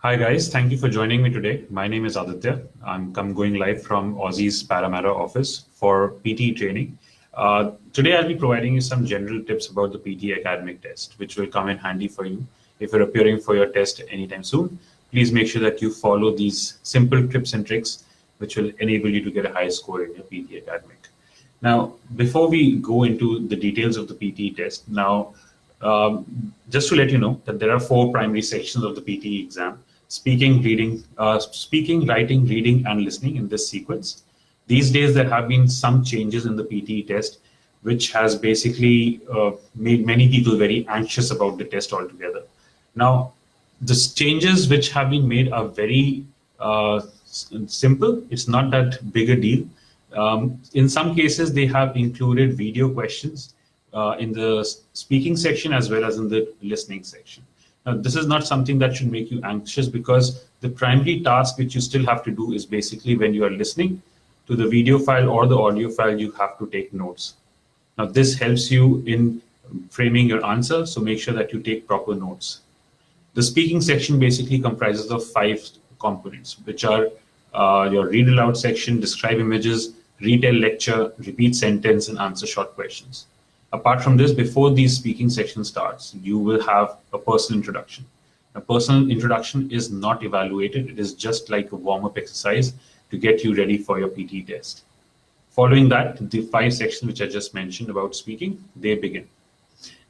Hi guys, thank you for joining me today. My name is Aditya. I'm going live from Aussizz Parramatta office for PTE training. Today I'll be providing you some general tips about the PTE academic test, which will come in handy for you if you're appearing for your test anytime soon. Please make sure that you follow these simple tips and tricks, which will enable you to get a high score in your PTE academic. Now, before we go into the details of the PTE test, just to let you know that there are 4 primary sections of the PTE exam: speaking, writing, reading, and listening in this sequence. These days, there have been some changes in the PTE test, which has basically made many people very anxious about the test altogether. Now, the changes which have been made are very simple. It's not that big a deal. In some cases, they have included video questions in the speaking section as well as in the listening section. Now, this is not something that should make you anxious, because the primary task which you still have to do is basically when you are listening to the video file or the audio file, you have to take notes. Now, this helps you in framing your answer, so make sure that you take proper notes. The speaking section basically comprises of 5 components, which are your read aloud section, describe images, retell lecture, repeat sentence, and answer short questions. Apart from this, before these speaking section starts, you will have a personal introduction. A personal introduction is not evaluated. It is just like a warm-up exercise to get you ready for your PTE test. Following that, the 5 sections which I just mentioned about speaking, they begin.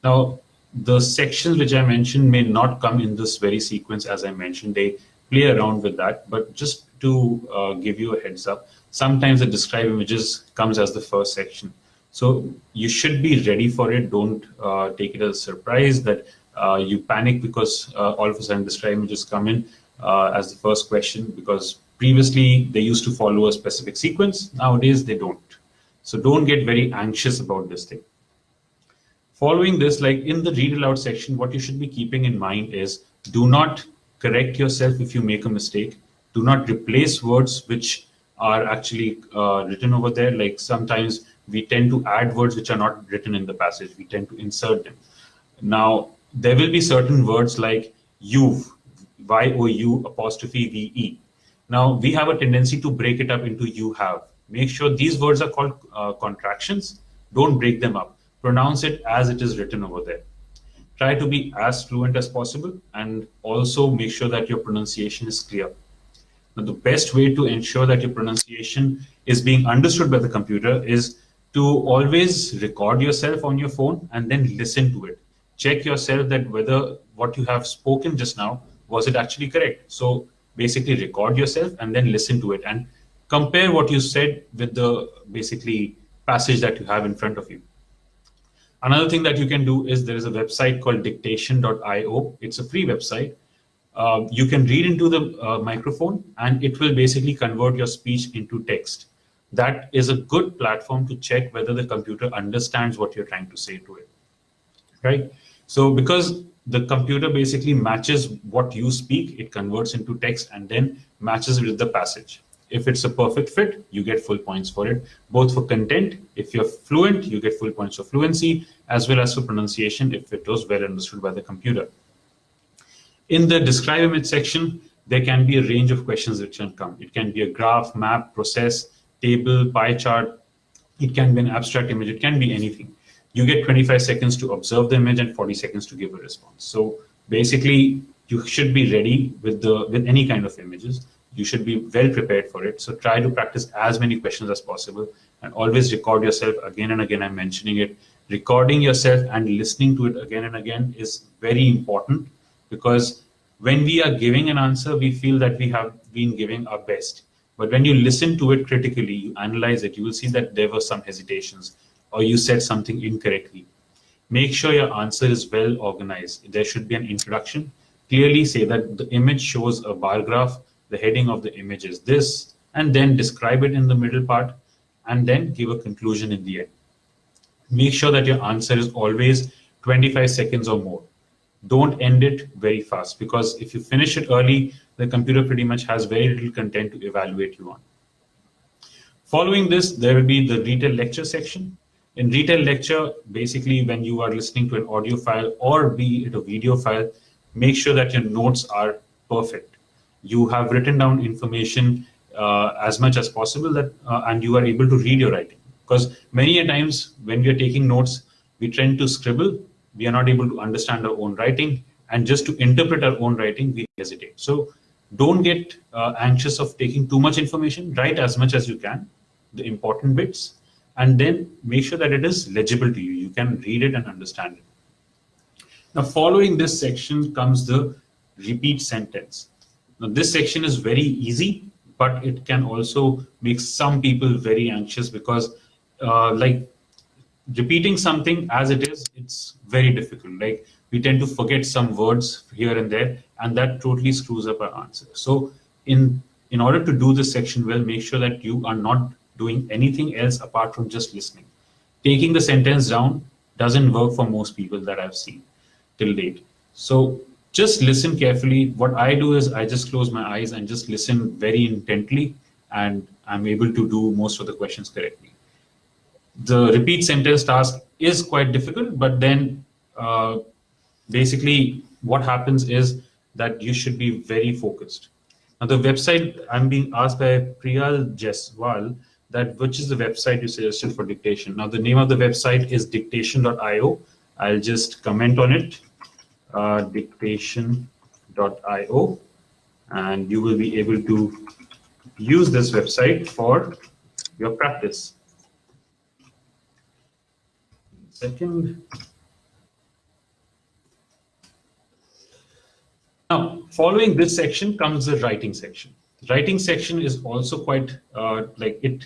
Now, the sections which I mentioned may not come in this very sequence as I mentioned. They play around with that, but just to give you a heads up, sometimes the describe images comes as the first section. So you should be ready for it. Don't take it as a surprise that you panic because all of a sudden describe images come in as the first question, because previously they used to follow a specific sequence. Nowadays they don't. So don't get very anxious about this thing. Following this, like in the read aloud section, what you should be keeping in mind is do not correct yourself if you make a mistake. Do not replace words which are actually written over there. Like sometimes we tend to add words which are not written in the passage. We tend to insert them. Now, there will be certain words like you've, Y-O-U apostrophe V-E. Now, we have a tendency to break it up into you have. Make sure these words are called contractions. Don't break them up. Pronounce it as it is written over there. Try to be as fluent as possible, and also make sure that your pronunciation is clear. Now, the best way to ensure that your pronunciation is being understood by the computer is to always record yourself on your phone and then listen to it. Check yourself that whether what you have spoken just now, was it actually correct? So basically record yourself and then listen to it and compare what you said with the basically passage that you have in front of you. Another thing that you can do is there is a website called dictation.io. It's a free website. You can read into the microphone and it will basically convert your speech into text. That is a good platform to check whether the computer understands what you're trying to say to it, right? So because the computer basically matches what you speak, it converts into text and then matches it with the passage. If it's a perfect fit, you get full points for it, both for content. If you're fluent, you get full points for fluency, as well as for pronunciation if it was well understood by the computer. In the describe image section, there can be a range of questions which can come. It can be a graph, map, process, table, pie chart. It can be an abstract image. It can be anything. You get 25 seconds to observe the image and 40 seconds to give a response. So basically, you should be ready with any kind of images. You should be well prepared for it. So try to practice as many questions as possible and always record yourself again and again. I'm mentioning it. Recording yourself and listening to it again and again is very important, because when we are giving an answer, we feel that we have been giving our best. But when you listen to it critically, you analyze it, you will see that there were some hesitations or you said something incorrectly. Make sure your answer is well organized. There should be an introduction. Clearly say that the image shows a bar graph, the heading of the image is this, and then describe it in the middle part, and then give a conclusion in the end. Make sure that your answer is always 25 seconds or more. Don't end it very fast, because if you finish it early, the computer pretty much has very little content to evaluate you on. Following this, there will be the retell lecture section. In retell lecture, basically when you are listening to an audio file or be it a video file, make sure that your notes are perfect. you have written down information as much as possible, that and you are able to read your writing. Because many a times when we are taking notes, we tend to scribble, we are not able to understand our own writing, and just to interpret our own writing, we hesitate. So don't get anxious of taking too much information. Write as much as you can, the important bits, and then make sure that it is legible to you. You can read it and understand it. Now, following this section comes the repeat sentence. Now, this section is very easy, but it can also make some people very anxious because like repeating something as it is, it's very difficult. Like we tend to forget some words here and there, and that totally screws up our answer. So in order to do this section well, make sure that you are not doing anything else apart from just listening. Taking the sentence down doesn't work for most people that I've seen till date. So just listen carefully. What I do is I just close my eyes and just listen very intently, and I'm able to do most of the questions correctly. The repeat sentence task is quite difficult, but then basically what happens is that you should be very focused. Now the website, I'm being asked by Priyal Jaiswal that which is the website you suggested for dictation. Now the name of the website is dictation.io. I'll just comment on it, dictation.io, and you will be able to use this website for your practice. Second. Now, following this section comes the writing section. Writing section is also quite writing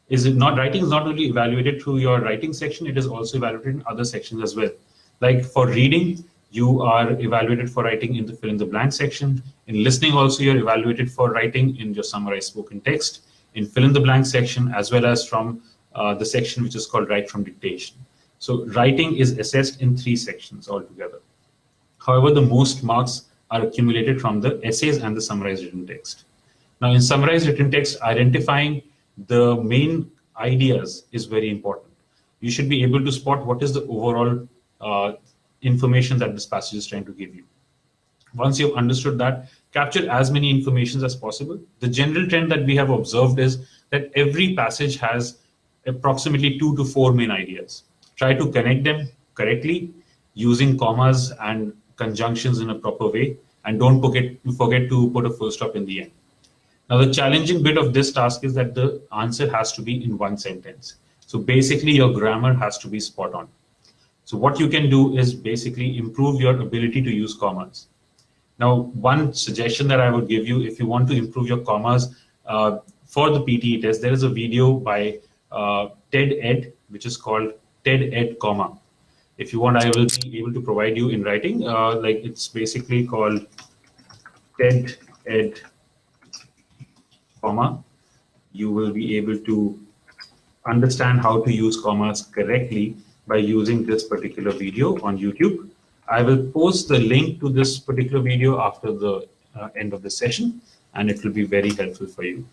is not only evaluated through your writing section, it is also evaluated in other sections as well. Like for reading, you are evaluated for writing in the fill in the blank section. In listening also, you're evaluated for writing in your summarized spoken text, in fill in the blank section, as well as from the section which is called write from dictation. So writing is assessed in 3 sections altogether. However, the most marks are accumulated from the essays and the summarized written text. Now in summarized written text, identifying the main ideas is very important. You should be able to spot what is the overall information that this passage is trying to give you. Once you've understood that, capture as many informations as possible. The general trend that we have observed is that every passage has approximately 2 to 4 main ideas. Try to connect them correctly using commas and conjunctions in a proper way, and don't forget to put a full stop in the end. Now the challenging bit of this task is that the answer has to be in 1 sentence. So basically your grammar has to be spot on. So what you can do is basically improve your ability to use commas. Now one suggestion that I would give you, if you want to improve your commas for the PTE test, there is a video by TED Ed, which is called TED Ed comma. If you want, I will be able to provide you in writing. It's basically called TED Ed comma. You will be able to understand how to use commas correctly by using this particular video on YouTube. I will post the link to this particular video after the end of the session, and it will be very helpful for you.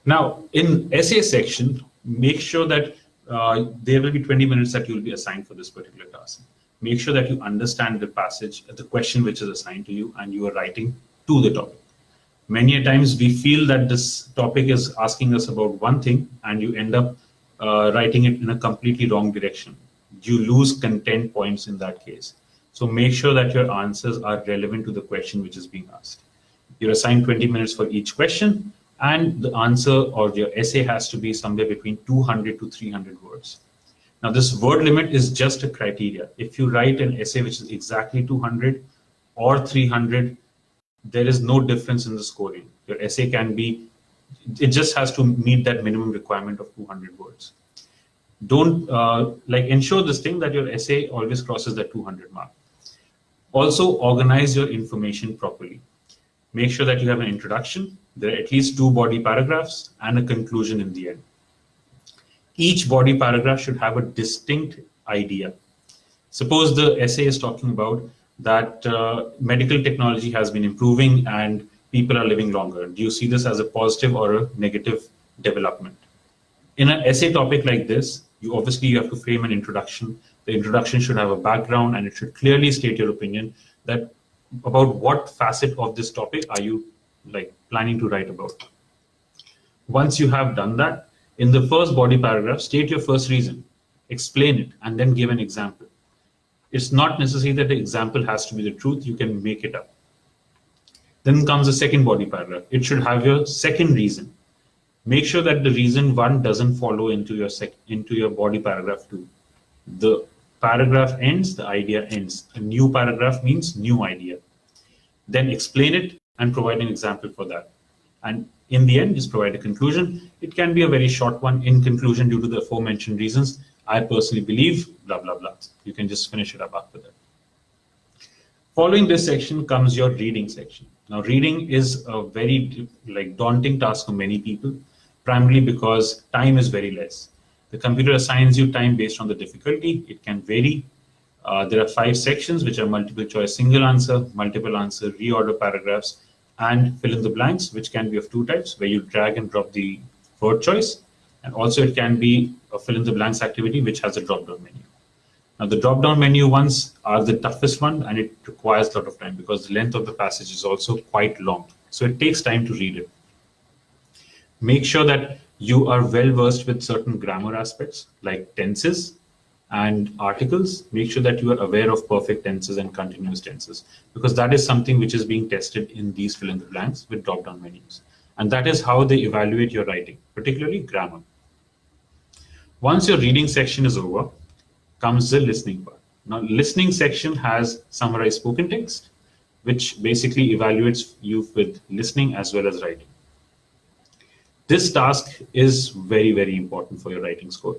Now, in essay section, make sure that there will be 20 minutes that you will be assigned for this particular task. Make sure that you understand the passage, the question which is assigned to you, and you are writing to the topic. Many a times we feel that this topic is asking us about one thing, and you end up writing it in a completely wrong direction. You lose content points in that case. So make sure that your answers are relevant to the question which is being asked. You're assigned 20 minutes for each question, and the answer or your essay has to be somewhere between 200 to 300 words. Now this word limit is just a criteria. If you write an essay which is exactly 200 or 300, there is no difference in the scoring. Your essay can be, it just has to meet that minimum requirement of 200 words. Don't ensure this thing that your essay always crosses the 200 mark. Also organize your information properly. Make sure that you have an introduction. There are at least 2 body paragraphs and a conclusion in the end. Each body paragraph should have a distinct idea. Suppose the essay is talking about that medical technology has been improving and people are living longer. Do you see this as a positive or a negative development? In an essay topic like this, you have to frame an introduction. The introduction should have a background, and it should clearly state your opinion that about what facet of this topic are you planning to write about. Once you have done that, in the first body paragraph, state your first reason, explain it, and then give an example. It's not necessary that the example has to be the truth. You can make it up. Then comes the second body paragraph. It should have your second reason. Make sure that the reason one doesn't follow into your body paragraph two. The paragraph ends, the idea ends. A new paragraph means new idea. Then explain it and provide an example for that. And in the end, just provide a conclusion. It can be a very short one. In conclusion, due to the aforementioned reasons, I personally believe, blah, blah, blah. You can just finish it up after that. Following this section comes your reading section. Now, reading is a very daunting task for many people, primarily because time is very less. The computer assigns you time based on the difficulty. It can vary. There are 5 sections, which are multiple choice, single answer, multiple answer, reorder paragraphs, and fill in the blanks, which can be of 2 types, where you drag and drop the word choice. And also it can be a fill in the blanks activity, which has a drop-down menu. Now, the drop-down menu ones are the toughest one, and it requires a lot of time because the length of the passage is also quite long. So it takes time to read it. Make sure that you are well versed with certain grammar aspects like tenses and articles. Make sure that you are aware of perfect tenses and continuous tenses, because that is something which is being tested in these fill in the blanks with drop-down menus. And that is how they evaluate your writing, particularly grammar. Once your reading section is over, comes the listening part. Now, listening section has summarized spoken text, which basically evaluates you with listening as well as writing. This task is very, very important for your writing score.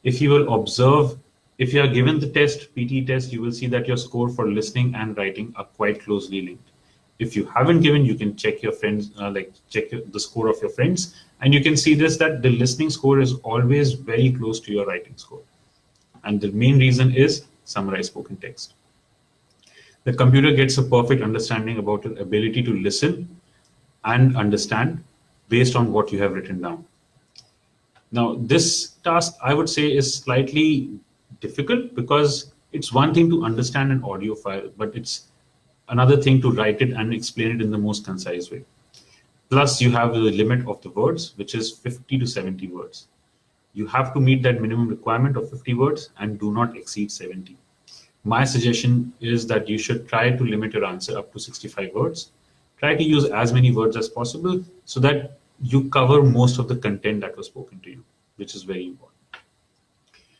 If you will observe, if you are given the test, PTE test, you will see that your score for listening and writing are quite closely linked. If you haven't given, you can check your friends, check the score of your friends, and you can see this, that the listening score is always very close to your writing score. And the main reason is summarized spoken text. The computer gets a perfect understanding about your ability to listen and understand based on what you have written down. Now, this task, I would say, is slightly difficult because it's one thing to understand an audio file, but it's another thing to write it and explain it in the most concise way. Plus, you have the limit of the words, which is 50 to 70 words. You have to meet that minimum requirement of 50 words and do not exceed 70. My suggestion is that you should try to limit your answer up to 65 words. Try to use as many words as possible so that you cover most of the content that was spoken to you, which is very important.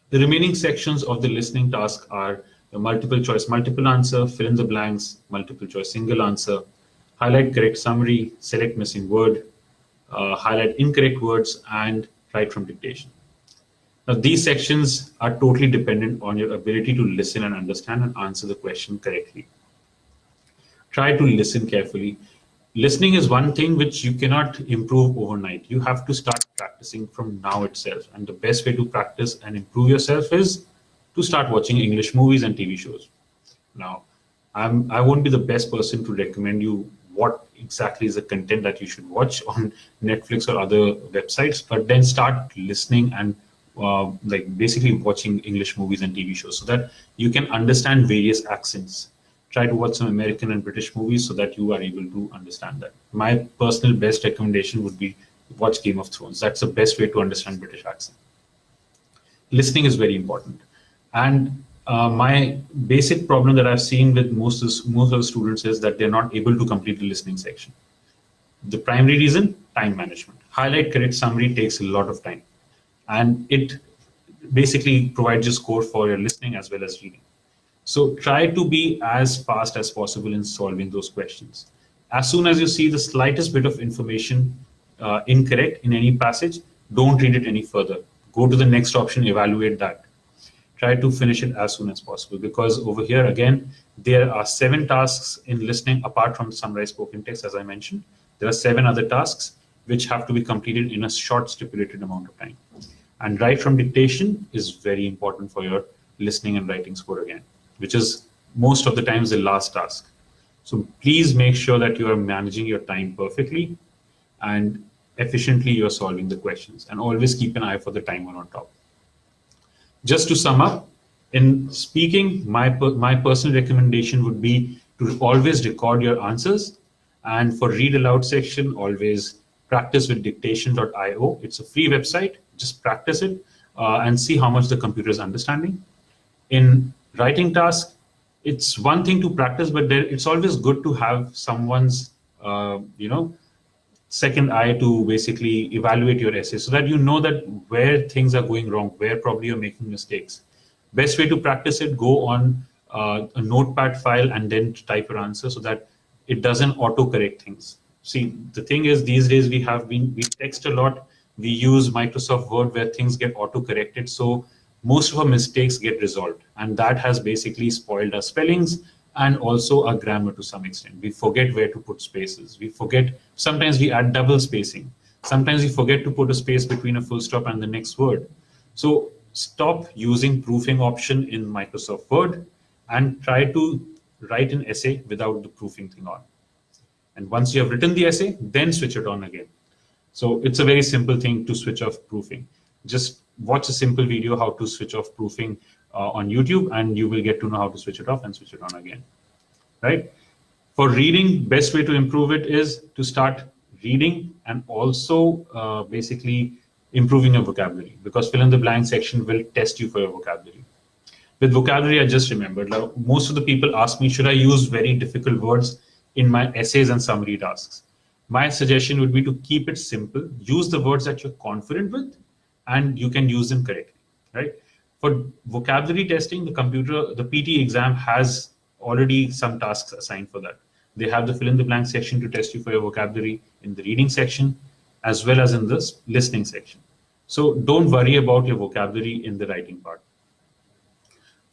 The remaining sections of the listening task are the multiple choice, multiple answer, fill in the blanks, multiple choice, single answer, highlight correct summary, select missing word, highlight incorrect words, and write from dictation. Now, these sections are totally dependent on your ability to listen and understand and answer the question correctly. Try to listen carefully. Listening is one thing which you cannot improve overnight. You have to start practicing from now itself. And the best way to practice and improve yourself is to start watching English movies and TV shows. Now, I won't be the best person to recommend you what exactly is the content that you should watch on Netflix or other websites, but then start listening and basically watching English movies and TV shows so that you can understand various accents. Try to watch some American and British movies so that you are able to understand that. My personal best recommendation would be watch Game of Thrones. That's the best way to understand British accent. Listening is very important. And my basic problem that I've seen with most of the students is that they're not able to complete the listening section. The primary reason, time management. Highlight correct summary takes a lot of time. And it basically provides a score for your listening as well as reading. So try to be as fast as possible in solving those questions. As soon as you see the slightest bit of information incorrect in any passage, don't read it any further. Go to the next option, evaluate that. Try to finish it as soon as possible, because over here, again, there are 7 tasks in listening apart from the summarized spoken text, as I mentioned. There are 7 other tasks which have to be completed in a short stipulated amount of time. And write from dictation is very important for your listening and writing score again, which is most of the times the last task. So please make sure that you are managing your time perfectly and efficiently you're solving the questions, and always keep an eye for the timer on top. Just to sum up, in speaking, my personal recommendation would be to always record your answers. And for read aloud section, always practice with dictation.io. It's a free website. Just practice it and see how much the computer is understanding. In writing task, it's one thing to practice, but it's always good to have someone's, second eye to basically evaluate your essay so that you know that where things are going wrong, where probably you're making mistakes. Best way to practice it, go on a notepad file and then type your answer so that it doesn't auto-correct things. See, the thing is, these days we text a lot, we use Microsoft Word where things get auto-corrected, so most of our mistakes get resolved, and that has basically spoiled our spellings and also our grammar to some extent. We forget where to put spaces. We forget, sometimes we add double spacing. Sometimes we forget to put a space between a full stop and the next word. So stop using proofing option in Microsoft Word and try to write an essay without the proofing thing on. And once you have written the essay, then switch it on again. So it's a very simple thing to switch off proofing. Just watch a simple video how to switch off proofing on YouTube, and you will get to know how to switch it off and switch it on again, right? For reading, best way to improve it is to start reading and also basically improving your vocabulary, because fill in the blank section will test you for your vocabulary. With vocabulary, I just remembered, like, most of the people ask me, should I use very difficult words in my essays and summary tasks? My suggestion would be to keep it simple, use the words that you're confident with, and you can use them correctly, right? For vocabulary testing, the PTE exam has already some tasks assigned for that. They have the fill in the blank section to test you for your vocabulary in the reading section, as well as in the listening section. So don't worry about your vocabulary in the writing part.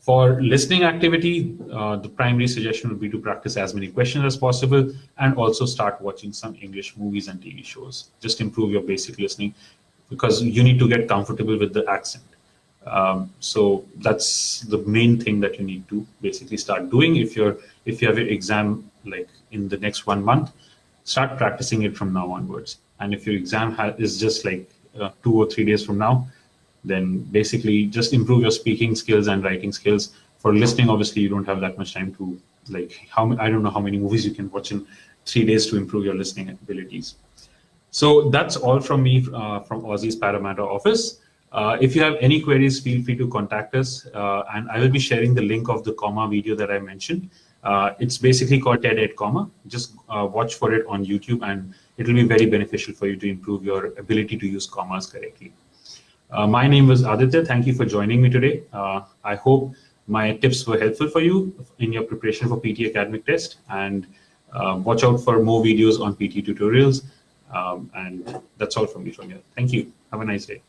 For listening activity, the primary suggestion would be to practice as many questions as possible and also start watching some English movies and TV shows. Just improve your basic listening because you need to get comfortable with the accent. So that's the main thing that you need to basically start doing. If you have an exam like in the next 1 month, start practicing it from now onwards. And if your exam is just like 2 or 3 days from now, then basically just improve your speaking skills and writing skills. For listening, obviously you don't have that much time to, like, I don't know how many movies you can watch in 3 days to improve your listening abilities. So that's all from me from Aussizz Parramatta office. If you have any queries, feel free to contact us, and I will be sharing the link of the comma video that I mentioned. It's basically called TED Comma. Just watch for it on YouTube, and it will be very beneficial for you to improve your ability to use commas correctly. My name was Aditya. Thank you for joining me today. I hope my tips were helpful for you in your preparation for PTE Academic Test, and watch out for more videos on PTE tutorials. And that's all from me from here. Thank you. Have a nice day.